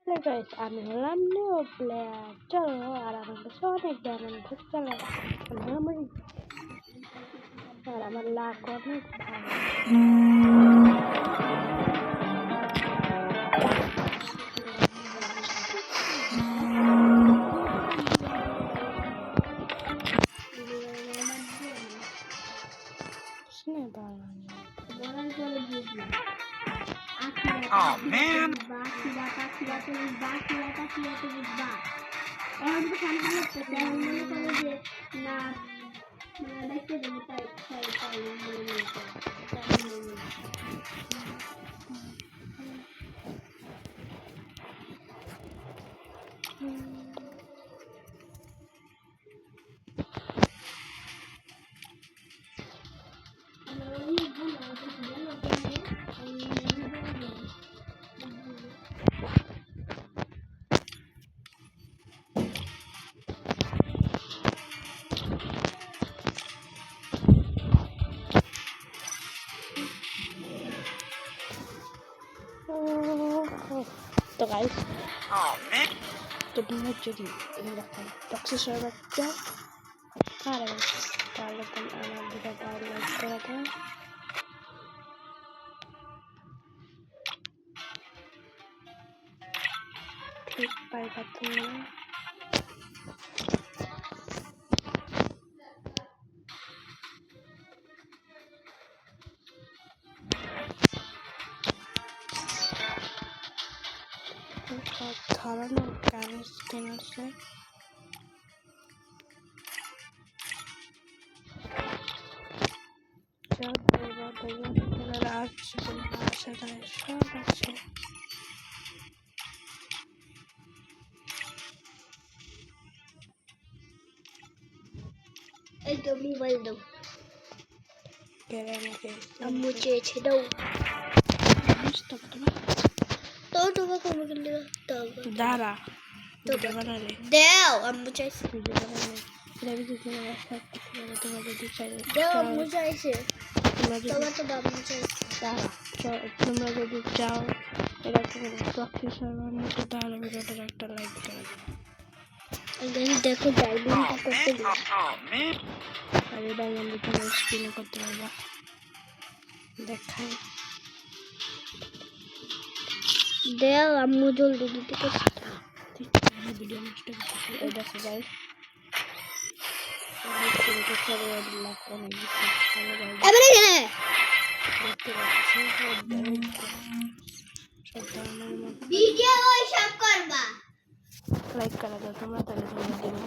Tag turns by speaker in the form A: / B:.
A: Guys আমি হলাম new player. চলো আর আমার কাছে অনেক ডায়মন্ড আছে। চলো আর আমার লাক অনেক ভালো।
B: Oh man!
A: তো গাইস
B: Oh man!
A: তো তোমরা যদি এরকম টক্সিক সার্ভারটা পারো তাহলে তোমরা আমার ভিডিওটা লাইক করে দাও। ঠিক পাইবা তোমরা। ধরনের গানের স্কিন আছে। সব আছে।
C: এই তো মোবাইল দাও, আম্মু চেয়েছে দাও। তো তোমাকে মোবাইল দাও,
A: দাঁড়া
C: দাও আম্মু চাইছে,
A: তোমার যদি চাই
C: দাও আম্মু চাইছে, তোমার তো আম্মু চাইছে।
A: তোমরা যদি চাও এরকম টক্সিক সার্ভার মতো তাহলে ভিডিওটার একটা লাইক করে
C: দেখো ডায়মন্ড করতে দিই,
A: আর এই ডায়মন্ড তোমরা স্পিন করতে পারবা। দেখাই
C: দাও আম্মু জলদি দিতে
A: ভিডিও নষ্ট করতেছি। এই দেখো গাইস
C: ভিডিও সব করবা,
A: লাইক করা দাও তোমরা, তাহলে তোমরা